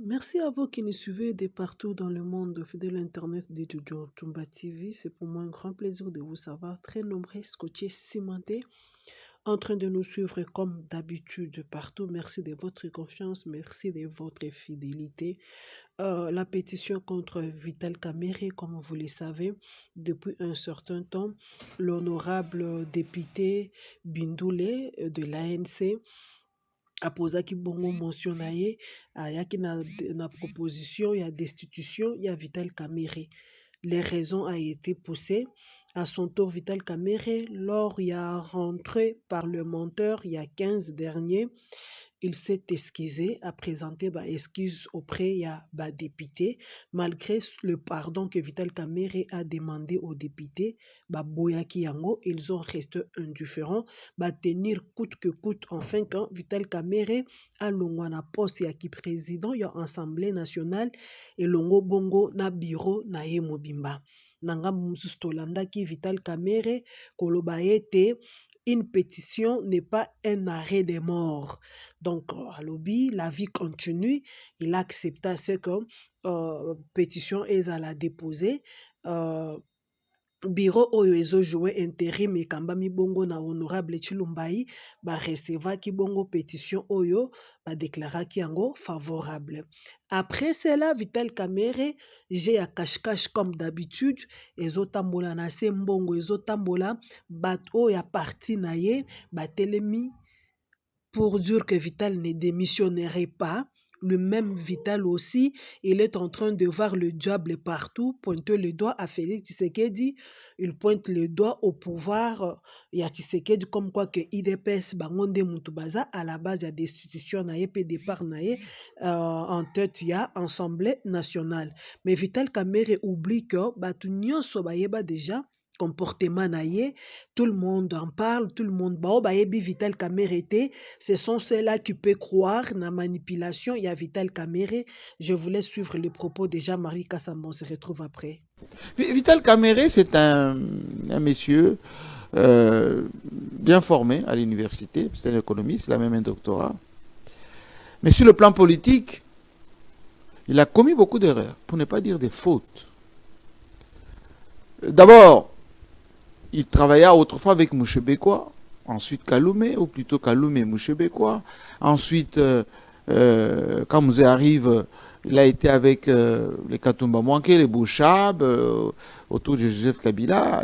Merci à vous qui nous suivez de partout dans le monde, fidèle Internet de Jojo Tumba TV. C'est pour moi un grand plaisir de vous savoir très nombreux, scotchés, cimentés, en train de nous suivre comme d'habitude partout. Merci de votre confiance, merci de votre fidélité. La pétition contre Vital Kamere, comme vous le savez, depuis un certain temps, l'honorable député Bindoulé de l'ANC apozaki bongo motion na ye ayaki na proposition ya destitution ya Vital Kamerhe. Les raisons a été poussées. À son tour, Vital Kamerhe, lors il y a rentré parlementaire il y a 15 dernier, il s'est excusé, a présenté bah, excuse auprès de député, malgré le pardon que Vital Kamerhe a demandé aux députés. Bah, Boyaki Yango, ils ont resté indifférents, bah, tenir coûte que coûte, enfin, quand Vital Kamerhe a longwa na poste ya ki président ya Assemblée nationale et longo bongo na bureau na ye mobimba. Nanga mususu tolandaki Vital Kamerhe koloba ete une pétition n'est pas un arrêt des morts. Donc, à lobby, la vie continue. Il a accepté ce que pétition est à la déposer. Bureau oyo ezojoué intérim ekambami bongo na honorable Chilumbai recevaki bongo pétition oyo déclaraki yango favorable. Après cela, Vital Kamerhe j'ai à cache-cache comme d'habitude ezotambola na se mbongo ezotambola bato ya parti na ye batelemi pour dire que Vital ne démissionnerait pas. Le même Vital aussi, il est en train de voir le diable partout, pointer le doigt à Félix Tshisekedi, il pointe le doigt au pouvoir, il y a Tshisekedi comme quoi que IDPS bangonde mutubaza à la base il y a destitution naie pe départ naie en tête il y a Assemblée nationale. Mais Vital Kamerhe oublie que batu nyonso bayeba déjà comportement naie, tout le monde en parle, tout le monde baebi Vital Kamerhe, ce sont ceux-là qui peuvent croire na manipulation. Il y a Vital Kamerhe. Je voulais suivre les propos de Jean-Marie Kassambon. On se retrouve après. Vital Kamerhe, c'est un monsieur bien formé à l'université. C'est un économiste, il a même un doctorat. Mais sur le plan politique, il a commis beaucoup d'erreurs, pour ne pas dire des fautes. D'abord, il travailla autrefois avec Mouchebekwa, ensuite Kaloumé, ou plutôt Kaloumé et Mouchebekwa. Ensuite, quand Mouzé arrive, il a été avec les Katumba Mwanke, les Bouchab, autour de Joseph Kabila,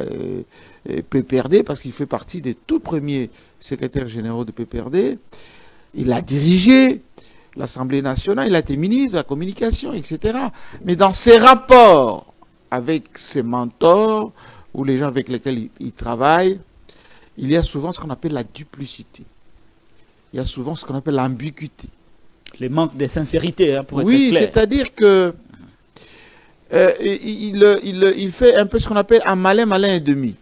et PPRD, parce qu'il fait partie des tout premiers secrétaires généraux de PPRD. Il a dirigé l'Assemblée nationale, il a été ministre de la communication, etc. Mais dans ses rapports avec ses mentors, ou les gens avec lesquels il travaille, il y a souvent ce qu'on appelle la duplicité. Il y a souvent ce qu'on appelle l'ambiguïté. Le manque de sincérité, hein, pour être clair. Oui, c'est-à-dire que il fait un peu ce qu'on appelle un malin et demi.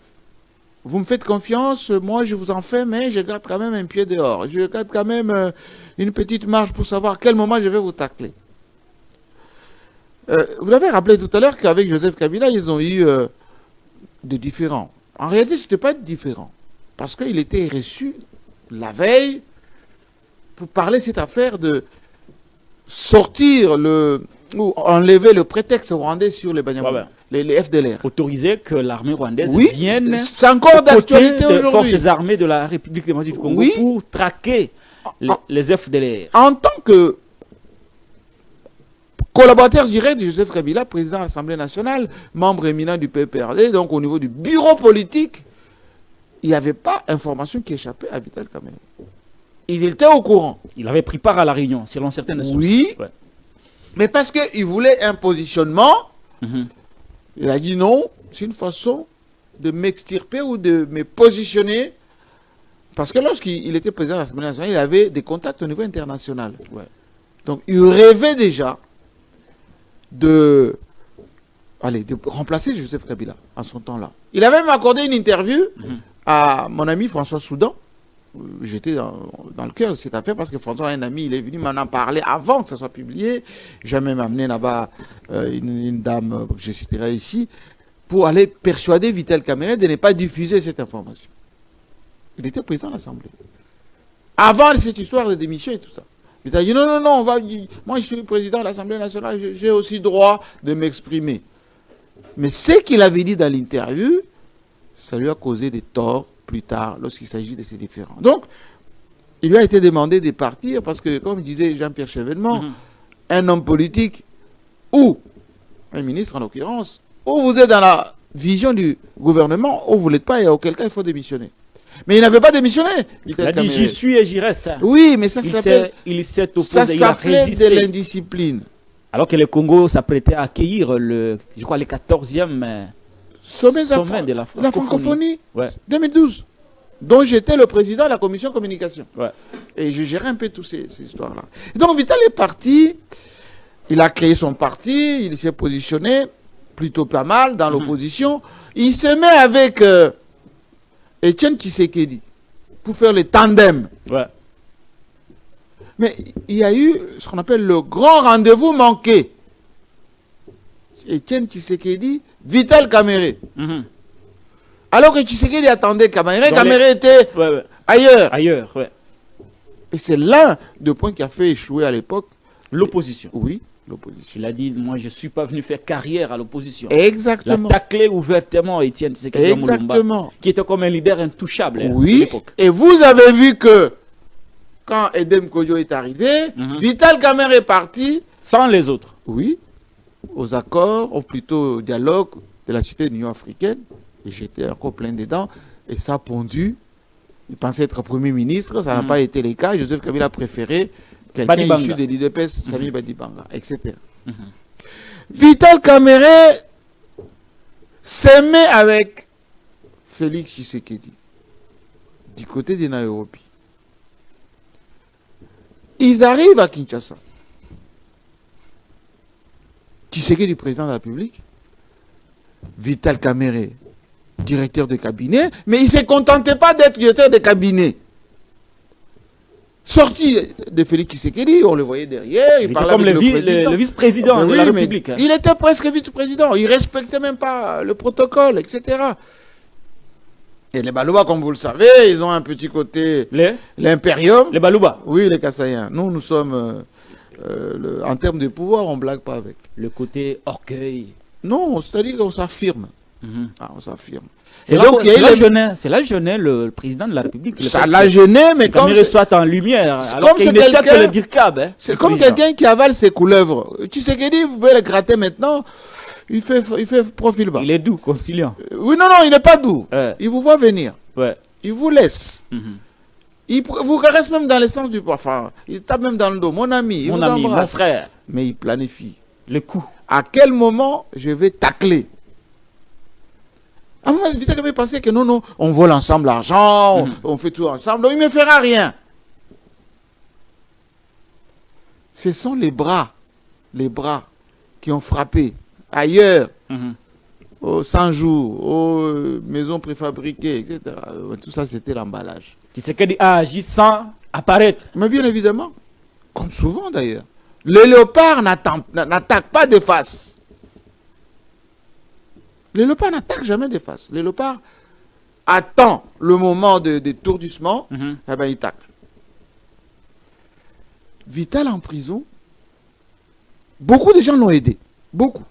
Vous me faites confiance, moi je vous en fais, mais je garde quand même un pied dehors. Je garde quand même une petite marge pour savoir à quel moment je vais vous tacler. Vous l'avez rappelé tout à l'heure qu'avec Joseph Kabila, ils ont eu des différents. En réalité, ce n'était pas différent. Parce qu'il était reçu la veille pour parler de cette affaire de sortir ou enlever le prétexte rwandais sur les Banyamulenge, les FDLR. Autoriser que l'armée rwandaise vienne c'est encore d'actualité des forces armées de la République démocratique du Congo pour traquer les FDLR. En tant que collaborateur direct de Joseph Kabila, président de l'Assemblée nationale, membre éminent du PPRD, donc au niveau du bureau politique, il n'y avait pas information qui échappait à Vital Kamerhe. Il était au courant. Il avait pris part à la réunion, selon certaines sources. Oui, mais parce qu'il voulait un positionnement, il a dit non, c'est une façon de m'extirper ou de me positionner. Parce que lorsqu'il était président de l'Assemblée nationale, il avait des contacts au niveau international. Donc il rêvait déjà de remplacer Joseph Kabila en son temps-là. Il a même accordé une interview à mon ami François Soudan. J'étais dans le cœur de cette affaire parce que François, un ami, il est venu m'en parler avant que ça soit publié. J'ai même amené là-bas une dame, je citerai ici, pour aller persuader Vital Kamerhe de ne pas diffuser cette information. Il était président de l'Assemblée. Avant cette histoire de démission et tout ça. Il a dit non, non, non, moi je suis président de l'Assemblée nationale, j'ai aussi droit de m'exprimer. Mais ce qu'il avait dit dans l'interview, ça lui a causé des torts plus tard lorsqu'il s'agit de ces différends. Donc, il lui a été demandé de partir parce que, comme disait Jean-Pierre Chevènement, un homme politique ou un ministre en l'occurrence, ou vous êtes dans la vision du gouvernement, ou vous ne l'êtes pas, et auquel cas il faut démissionner. Mais il n'avait pas démissionné. Il a dit j'y suis et j'y reste. Oui, mais ça s'appelle de l'indiscipline. Alors que le Congo s'apprêtait à accueillir le 14e sommet de la francophonie, ouais. 2012, dont j'étais le président de la commission communication. Ouais. Et je gérais un peu toutes ces histoires-là. Donc Vital est parti, il a créé son parti, il s'est positionné plutôt pas mal dans l'opposition. Il se met avec Étienne Tshisekedi pour faire le tandem. Ouais. Mais il y a eu ce qu'on appelle le grand rendez-vous manqué. Étienne Tshisekedi, Vital Kamerhe. Alors que Tshisekedi attendait Kamerhe, Kamerhe était ailleurs. Ailleurs, ouais. Et c'est l'un des points qui a fait échouer à l'époque l'opposition. Oui, l'opposition. Il a dit, moi je ne suis pas venu faire carrière à l'opposition. Exactement. Il a taclé ouvertement Étienne Tshisekedi Mulumba, qui était comme un leader intouchable oui. à l'époque. Et vous avez vu que quand Edem Kodjo est arrivé, Vital Kamerhe est parti. Sans les autres. Oui, aux accords, ou plutôt au dialogue de la Cité de l'Union africaine. Et j'étais encore plein dedans. Et ça a pondu. Il pensait être Premier ministre, ça n'a pas été le cas. Joseph Kabila a préféré quelqu'un issu de l'IDPS, Sami Badibanga, etc. Vital Kamerhe s'est mis avec Félix Tshisekedi du côté de Nairobi. Ils arrivent à Kinshasa. Tshisekedi, président de la République, Vital Kamerhe, directeur de cabinet, mais il ne se contentait pas d'être directeur de cabinet. Sorti de Félix Tshisekedi, on le voyait derrière, il parlait comme avec le vice-président de la République. Il était presque vice-président, il ne respectait même pas le protocole, etc. Et les Balouba, comme vous le savez, ils ont un petit côté... L'impérium. Les Balouba. Oui, les Kassaïens. Nous sommes... en termes de pouvoir, on ne blague pas avec. Le côté orgueil. Non, c'est-à-dire qu'on s'affirme. On s'affirme. C'est là gêné le président de la République. Ça l'a gêné, mais comme... il soit en lumière, alors qu'il n'était que le DIRCAB. C'est comme quelqu'un qui avale ses couleuvres. Tshisekedi, vous pouvez le gratter maintenant, il fait profil bas. Il est doux, conciliant. Oui, non, il n'est pas doux. Il vous voit venir. Il vous laisse. Il vous caresse même dans le sens du poids. Enfin, il tape même dans le dos. Mon ami, mon frère. Mais il planifie. Le coup. À quel moment je vais tacler? À un moment, Vital Kamerhe pensait que non, on vole ensemble l'argent, on fait tout ensemble, donc il ne me fera rien. Ce sont les bras qui ont frappé ailleurs, aux 100 jours, aux maisons préfabriquées, etc. Tout ça, c'était l'emballage. Tshisekedi a agi sans apparaître. Mais bien évidemment, comme souvent d'ailleurs, le léopard n'attaque pas de face. Le léopard n'attaque jamais de face. Le léopard attend le moment d'étourdissement, et ben il tacle. Vital en prison, beaucoup de gens l'ont aidé. Beaucoup.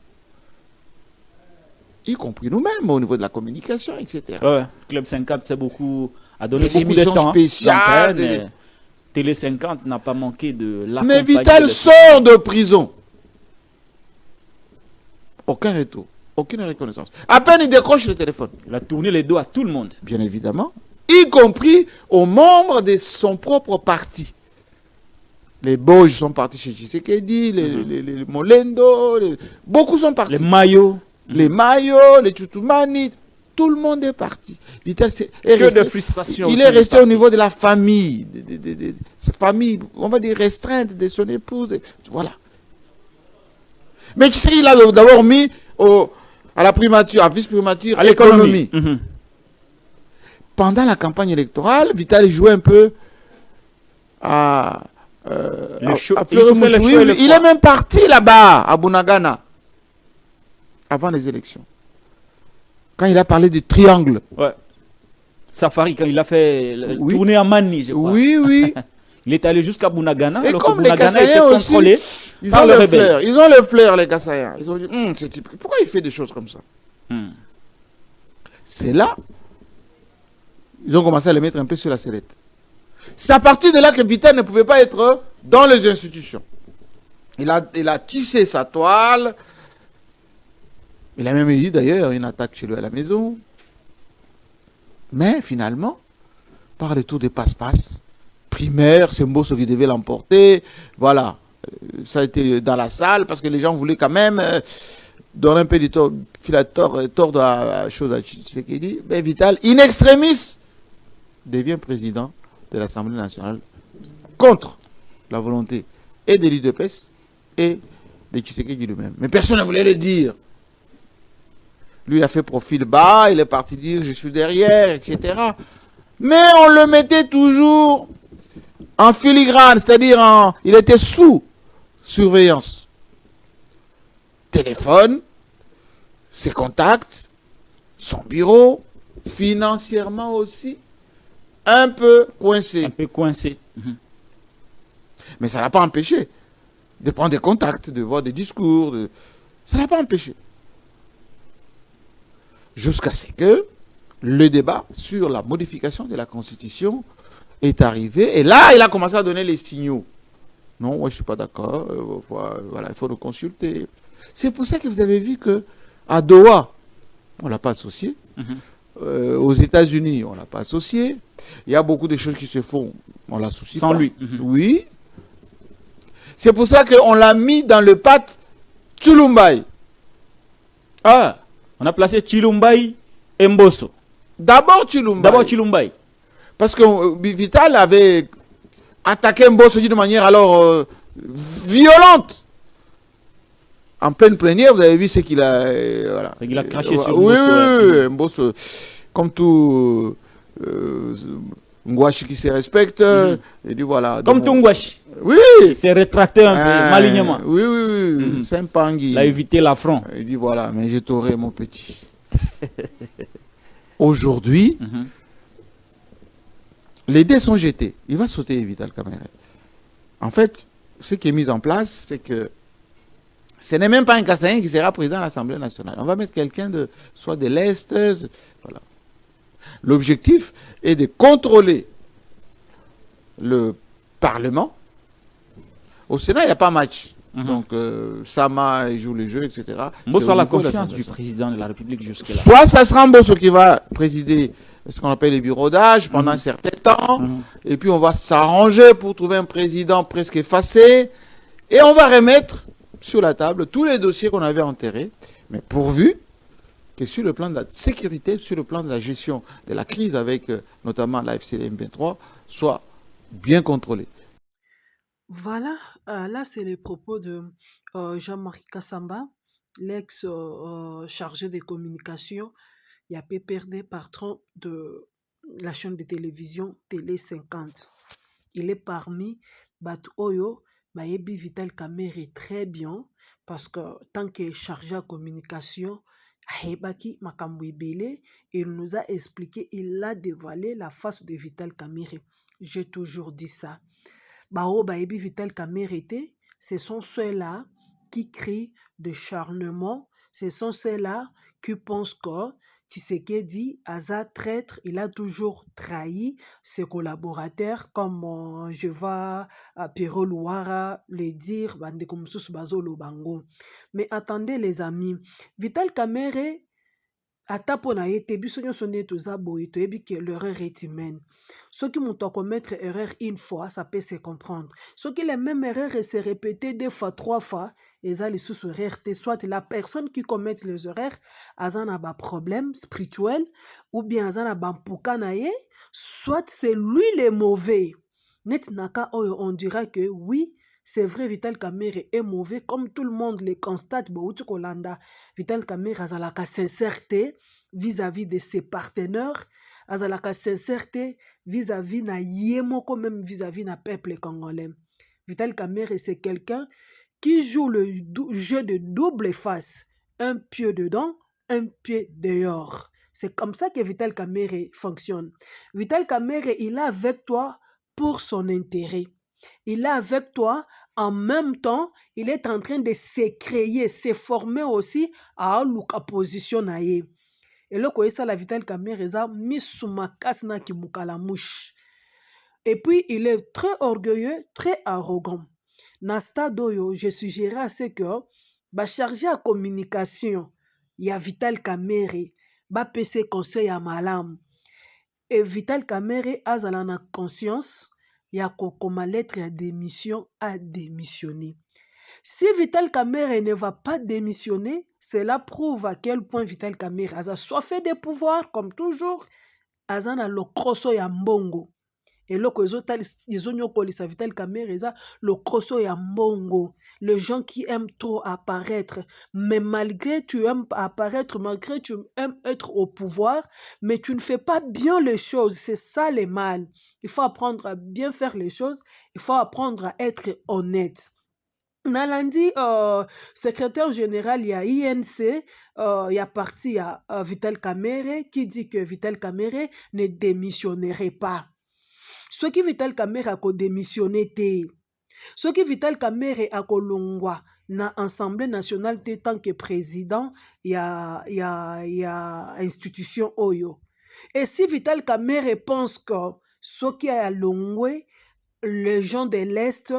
Y compris nous-mêmes au niveau de la communication, etc. Ouais, Club 50 c'est beaucoup, a donné des beaucoup de temps spéciales. Télé 50 n'a pas manqué de la. Mais Vital sort de prison. Aucun retour. Aucune reconnaissance. À peine il décroche le téléphone. Il a tourné les dos à tout le monde. Bien évidemment. Y compris aux membres de son propre parti. Les Boges sont partis chez Tshisekedi, les Molendo, beaucoup sont partis. Les Mayo. Les Mayo, les Tchoutoumani, tout le monde est parti. Vital de frustration. Il est resté au niveau de la famille, de sa famille, on va dire restreinte de son épouse. Voilà. Mais Tshisekedi, il a d'abord mis à la primature, à vice-primature, à l'économie. Pendant la campagne électorale, Vital jouait un peu à il est même parti là-bas, à Bunagana, avant les élections. Quand il a parlé du triangle. Ouais. Safari, quand il a fait tourner à Mani, je crois. Oui. Il est allé jusqu'à Bunagana, Et alors que comme les Bunagana était Kassaïens aussi, contrôlé ils par ont les le rebelles. flair. Ils ont le flair, les Kassaïens. Ils ont dit, pourquoi il fait des choses comme ça? C'est là, ils ont commencé à le mettre un peu sur la sellette. C'est à partir de là que Vital ne pouvait pas être dans les institutions. Il a tissé sa toile. Il a même eu d'ailleurs une attaque chez lui à la maison. Mais finalement, par le tour des passe-passe, primaire, c'est Mbosso qui devait l'emporter. Voilà. Ça a été dans la salle parce que les gens voulaient quand même donner un peu de tort de la chose à Tshisekedi. Mais Vital, in extremis, devient président de l'Assemblée nationale contre la volonté et de l'UDPS et de Tshisekedi lui-même. Mais personne ne voulait le dire. Lui, il a fait profil bas, il est parti dire je suis derrière, etc. Mais on le mettait toujours en filigrane, c'est-à-dire il était sous surveillance. Téléphone, ses contacts, son bureau, financièrement aussi, un peu coincé. Un peu coincé. Mais ça ne l'a pas empêché de prendre des contacts, de voir des discours. Ça ne l'a pas empêché. Jusqu'à ce que le débat sur la modification de la Constitution est arrivé. Et là, il a commencé à donner les signaux. Non, moi, je ne suis pas d'accord. Voilà, il faut nous consulter. C'est pour ça que vous avez vu qu'à Doha, on ne l'a pas associé. Aux États-Unis, on ne l'a pas associé. Il y a beaucoup de choses qui se font, on ne l'associe pas. Sans lui. Oui. C'est pour ça qu'on l'a mis dans le pacte Tshilumbai. Ah, on a placé Tshilumbai et Mbosso. D'abord Tshilumbai. Parce que Vital avait attaqué Mbosso d'une manière alors violente. En pleine plénière, vous avez vu ce qu'il a... voilà. Il a craché sur Mbosso. Oui, Mbosso, comme tout Ngwashi qui se respecte, il dit voilà... Comme tout Ngwashi. Oui. Il s'est rétracté un peu, malignement. Oui. C'est un pangui. Il a évité l'affront. Il dit voilà, mais je t'aurai mon petit. Aujourd'hui, les dés sont jetés. Il va sauter Vital Kamerhe. En fait, ce qui est mis en place, c'est que ce n'est même pas un Kassaïen qui sera président de l'Assemblée nationale. On va mettre quelqu'un soit de l'Est. Voilà. L'objectif est de contrôler le Parlement. Au Sénat, il n'y a pas match. Donc, Sama joue le jeu, etc. Mbosso a la confiance du président de la République jusque-là. Soit ça sera Mbosso qui va présider ce qu'on appelle les bureaux d'âge pendant un certain temps. Et puis, on va s'arranger pour trouver un président presque effacé. Et on va remettre sur la table tous les dossiers qu'on avait enterrés, mais pourvu que sur le plan de la sécurité, sur le plan de la gestion de la crise avec notamment la FCDM 23, soit bien contrôlé. Voilà, là c'est les propos de Jean-Marie Kassamba, l'ex-chargé des communications, il y a PPRD, patron de la chaîne de télévision Télé 50. Il est parmi Batu Oyo, Bayebi Vital Kamerhe très bien, parce que tant qu'il est chargé de communication, Ahebaki Makambo Ebele, il nous a expliqué, il a dévoilé la face de Vital Kamerhe. J'ai toujours dit ça. Bao Bayebi Vital Kamerhe, ce sont ceux-là qui crient de charnement, ce sont ceux-là qui pensent que Tshisekedi, Aza traître, il a toujours trahi ses collaborateurs, comme je vois Pierrot Louara le dire, Bande Komsus Bazo Lobango. Mais attendez les amis, Vital Kamerhe, ata mpo na ye te biso nyonso nde toza boye toyebi ke l'erreur est humaine. Soki moto commettre erreur une fois, ça peut se comprendre. Soki les mêmes erreurs se répéter deux fois, trois fois, eza lisusu erreur te. Soit la personne qui commet les erreurs aza na ba problème spirituel ou bien aza na ba mpuka na ye, soit c'est lui le mauvais. Net naka oyo on dira que oui, c'est vrai, Vital Kamerhe est mauvais, comme tout le monde le constate. Vital Kamerhe a la sincérité vis-à-vis de ses partenaires, a la sincérité vis-à-vis na yemoko, même vis-à-vis na peuple congolais. Vital Kamerhe, c'est quelqu'un qui joue le jeu de double face, un pied dedans, un pied dehors. C'est comme ça que Vital Kamerhe fonctionne. Vital Kamerhe, il est avec toi pour son intérêt. Il est avec toi, en même temps, il est en train de se créer, se former aussi à la position na ye. Et là, quand ça la Vital Kamerhe eza misumakasi na kimukalamushi. Et puis, il est très orgueilleux, très arrogant. Na stade oyo, je suggérerais à ce que ba chargé à communication ya Vital Kamerhe ba pese conseil à malamu. Et Vital Kamerhe azala na conscience ya kokoma lettre ya démission à démissionner. Si Vital Kamerhe ne va pas démissionner, cela prouve à quel point Vital Kamerhe a soifé de pouvoir, comme toujours, azana le kroso ya mbongo. Et là, ils ont Vital Kamerhe, le kroso ya mbongo. Les gens qui aiment trop apparaître, mais malgré tu aimes apparaître, malgré tu aimes être au pouvoir, mais tu ne fais pas bien les choses. C'est ça le mal. Il faut apprendre à bien faire les choses. Il faut apprendre à être honnête. Nalandi, secrétaire général, il y a INC, il y a parti, il y a Vital Kamerhe qui dit que Vital Kamerhe ne démissionnerait pas. Ce qui Vital Kamerhe a démissionné, ce qui Vital Kamerhe a longwa na Assemblée nationale tant que président, il y a institution Oyo. Et si Vital Kamerhe pense que ce qui a longwe, les gens de l'Est,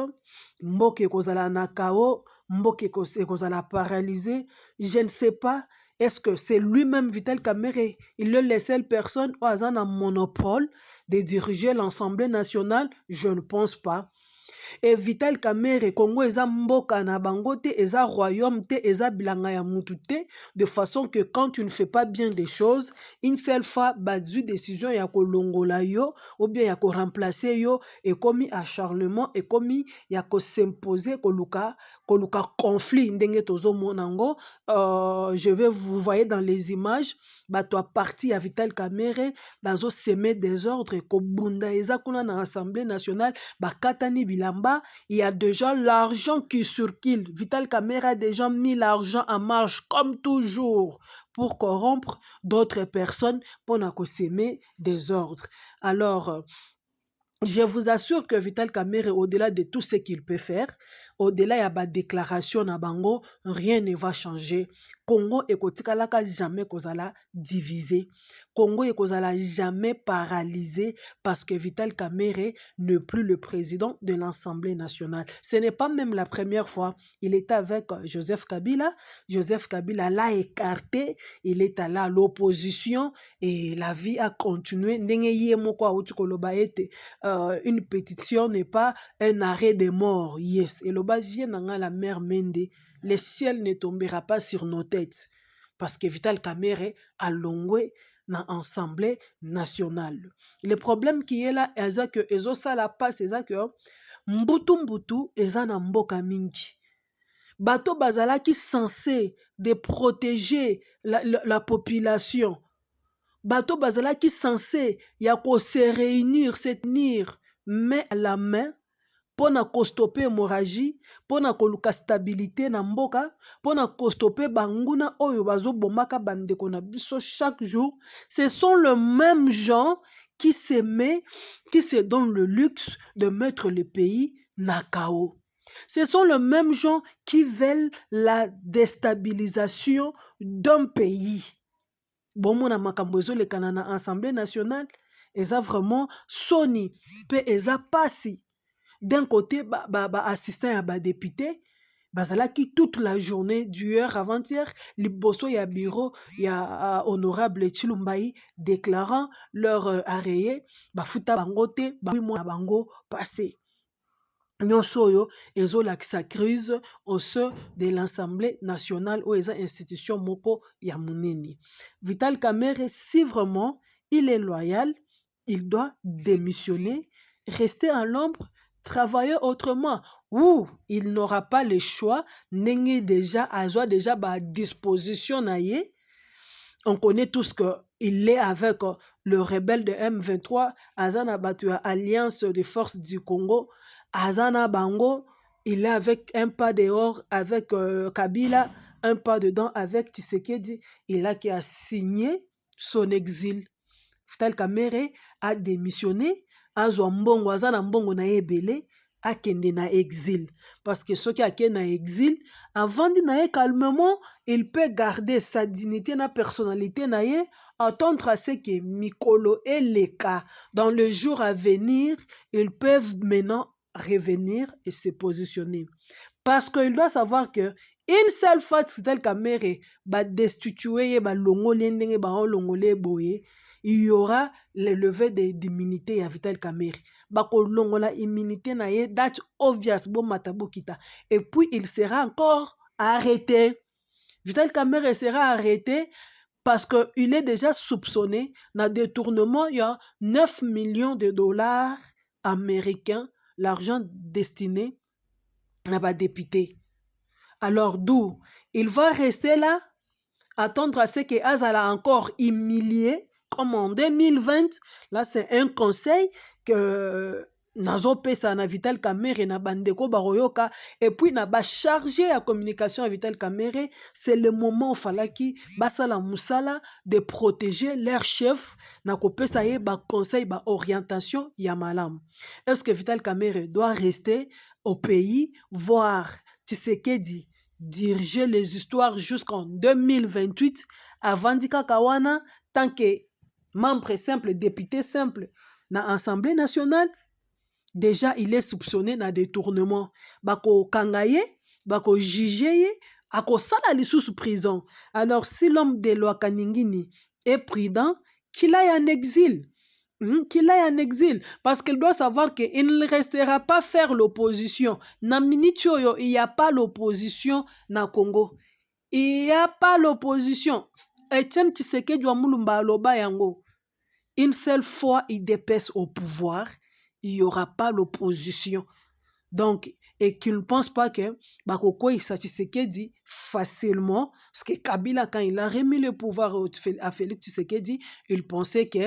mboke kozala nakao, mboke kozala paralysé, je ne sais pas. Est-ce que c'est lui-même, Vital Kamerhe, il est la seule personne qui a un monopole de diriger l'Assemblée nationale? Je ne pense pas. Et Vital Kamerhe, Congo eza mboka na bango te, eza royaume te, eza bilanga ya mutu te, de façon que quand tu ne fais pas bien des choses, une seule fois, bazu décision ya kolongola yo, ou bien ya ko remplacer yo, et commis acharnement, et commis ya ko s'imposer, koluka conflit, ndenge tozo monango, je vais vous voyez dans les images, bato a parti à Vital Kamerhe, bazo semer des ordres, ko bunda eza kuna na Assemblée nationale, bakatani bilamba, il y a déjà l'argent qui circule. Vital Kamerhe a déjà mis l'argent en marche, comme toujours, pour corrompre d'autres personnes, pour semer des ordres. Alors, je vous assure que Vital Kamerhe, au-delà de tout ce qu'il peut faire, au-delà de la déclaration na bango, rien ne va changer. Congo et Kotikalaka jamais kozala divisé. Congo et kozala jamais paralysé parce que Vital Kamerhe n'est plus le président de l'Assemblée nationale. Ce n'est pas même la première fois. Il était avec Joseph Kabila. Joseph Kabila l'a écarté. Il est allé à l'opposition et la vie a continué. Une pétition n'est pas un arrêt de mort. Yes. Et le bas vient dans la mer Mende. Le ciel ne tombera pas sur nos têtes. Parce que Vital Kamerhe a longé dans l'Assemblée nationale. Le problème qui est là, c'est que Ezosa la passe, c'est que Mbutu eza na mboka mingi. Bato bazala qui censé de protéger la population. Bato bazala qui censé ya ko se réunir, se tenir main à la main pour na stopper hémorragie, pour na koluka stabilité na mboka, pour na stopper banguna oyo bazo bomaka bandeko na biso chaque jour. Ce sont les mêmes gens qui se donnent le luxe de mettre le pays na chaos. Ce sont les mêmes gens qui veulent la déstabilisation d'un pays. Bon, mon amakambo le Canada Assemblée nationale, eza vraiment soni, pe eza pasi. D'un côté, assistant à député, bazala qui toute la journée, d'hier avant-hier, liboso ya bureau, ya honorable Chilumbayi, déclarant leur arrêté, futa bangote, mois bango passé. Nyonsoyo, ezo la crise au sein de l'Assemblée nationale ou eza institution moko ya muneni. Vital Kamerhe, si vraiment il est loyal, il doit démissionner, rester en l'ombre, travailler autrement, ou il n'aura pas le choix, n'est déjà à déjà disposition naie. On connaît tous qu'il est avec le rebelle de M23, Azana Batua, Alliance des forces du Congo, Azana Bango, il est avec un pas dehors avec Kabila, un pas dedans avec Tshisekedi, il a qui a signé son exil. Vital Kamerhe a démissionné, azwa mbongo aza na mbongo na ye ebele akende na exil parce que soki akende na exil avandi na ye calmement il peut garder sa dignité na personnalité na ye attendre à ce que mikolo eleka dans le jour à venir ils peuvent maintenant revenir et se positionner parce qu'il doit savoir que une seule fois Vital Kamerhe ba destitué ba longolé ndenge ba longolé boye il y aura le lever d'immunité à Vital Kamerhe bako longola immunité na ye that's obvious bon matabo kita et puis il sera encore arrêté. Vital Kamerhe sera arrêté parce qu'il est déjà soupçonné d'un détournement. Il y a 9 millions de dollars américains, l'argent destiné à ba député. Alors d'où il va rester là, attendre à ce que Azala encore humilié, comme en 2020. Là, c'est un conseil que Nazo pesa na Vital Kamerhe na bandeko baroyoka et puis na ba chargé la communication à Vital Kamerhe. C'est le moment où falaki basala musala de protéger leur chef na kopesa ye ba conseil ba orientation ya malam. Est-ce que Vital Kamerhe doit rester au pays voir Tshisekedi diriger les histoires jusqu'en 2028 avant Dika Kawana tant que membre simple, député simple na Assemblée nationale? Déjà, il est soupçonné d'un détournement. Bako kangaye, bako jugeye, ako sala li sous prison. Alors, si l'homme de loi Kaningini est prudent, qu'il aille en exil. Qu'il aille en exil. Parce qu'il doit savoir qu'il ne restera pas faire l'opposition. Na minitioyo, il n'y a pas l'opposition na Congo. Il n'y a pas l'opposition. Etienne Tshisekedi wa Mulumba aloba yango. Une seule fois, il dépasse au pouvoir. Il n'y aura pas l'opposition. Donc, et qu'il ne pense pas que Bakoko Tshisekedi facilement, parce que Kabila, quand il a remis le pouvoir à Félix Tshisekedi, il pensait que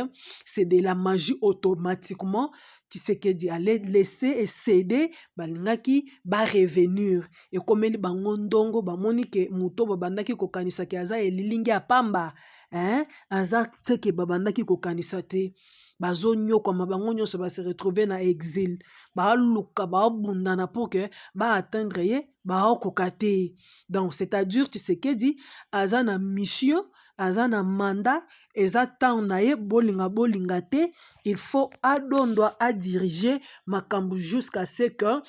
c'est de la magie automatiquement. Tshisekedi allait laisser et céder, balingaki ba revenir. Et comme il bangondongo, bamoni ke muto babandaki kokanisa ke aza elilingi apamba, aza tseke babandaki kokanisa te. Bazo nyoko mabango nyonso ba se retrouver na exil ba luka ba bundana pour que ba atteindre ye ba okokate. Donc c'est-à-dire Tshisekedi aza na mission, aza na mandat, eza temps na ye bolinga te, il faut adondwa à diriger makambu jusqu'à ce que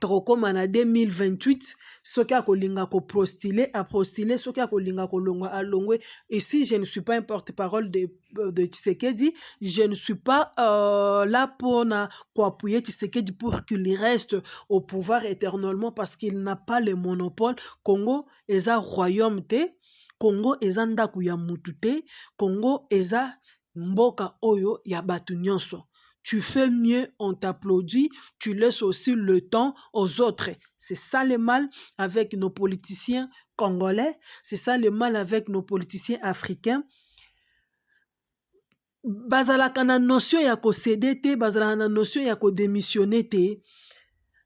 Trokoma na 2028, soki akolinga ko postuler, a postuler, soki akolinga ko longwa a longwe. Ici, je ne suis pas un porte-parole de Tshisekedi, je ne suis pas là pour appuyer Tshisekedi pour qu'il reste au pouvoir éternellement parce qu'il n'a pas le monopole. Congo est un royaume te, Congo est un ndaku ya mutu te, Congo est un mboka oyo ya batu nyonso. Tu fais mieux, on t'applaudit, tu laisses aussi le temps aux autres. C'est ça le mal avec nos politiciens congolais, c'est ça le mal avec nos politiciens africains. Bazalaka na notion ya ko céder te, bazalaka na notion ya ko démissionner te.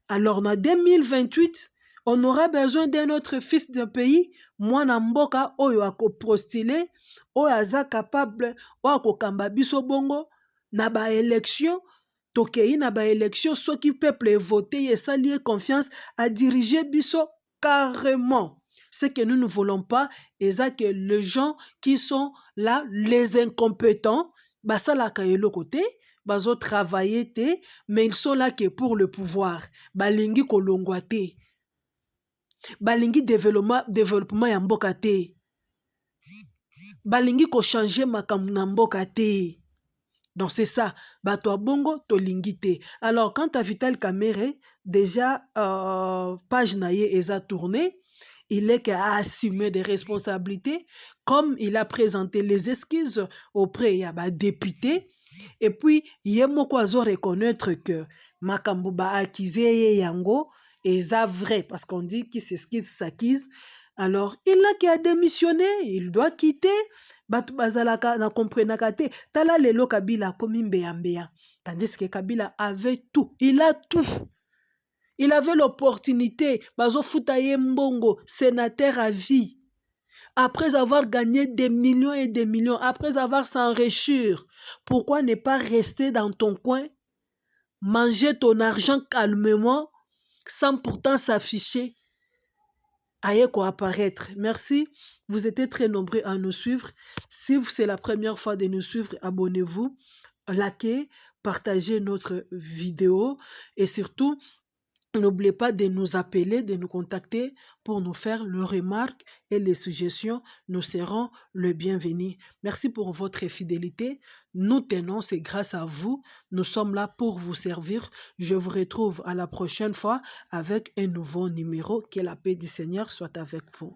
Alors, en 2028, on aura besoin d'un autre fils de pays, mwana mboka oyo ako postuler, oyo aza capable, oyo ako kamba biso bongo, na ba élection, tokei na ba élection, ceux qui peuple voter et ça lier confiance à diriger biso carrément. Ce que nous ne voulons pas, et ça que les gens qui sont là, les incompétents, ça la kaelo côté, bazo travailler te, mais ils sont là que pour le pouvoir. Balingi kolongwa te. Balingi développement ya mboka te. Balingi ko changer makambu na mboka te. Donc c'est ça, bato bongo tolingite. Alors quant à Vital Kamerhe, déjà page naie eza tourné, il est qu'à assumer des responsabilités, comme il a présenté les excuses auprès des députés. Et puis yemoko azo reconnaître que makambo ba accusé yango eza vrai parce qu'on dit qu'il s'excuse s'accuse. Alors, il n'a qu'à démissionner, il doit quitter. Batu bazalaka na komprenaka te. Tala lelo Kabila komi mbeya. Tandis que Kabila avait tout. Il a tout. Il avait l'opportunité. Bazo futa ye mbongo, sénateur à vie. après avoir gagné des millions et des millions, après avoir s'enrichir, pourquoi ne pas rester dans ton coin, manger ton argent calmement, sans pourtant s'afficher, à quoi apparaître. Merci, vous étiez très nombreux à nous suivre. Si c'est la première fois de nous suivre, abonnez-vous, likez, partagez notre vidéo et surtout, n'oubliez pas de nous appeler, de nous contacter pour nous faire leurs remarques et les suggestions. Nous serons le bienvenu. Merci pour votre fidélité. Nous tenons, c'est grâce à vous. Nous sommes là pour vous servir. Je vous retrouve à la prochaine fois avec un nouveau numéro. Que la paix du Seigneur soit avec vous.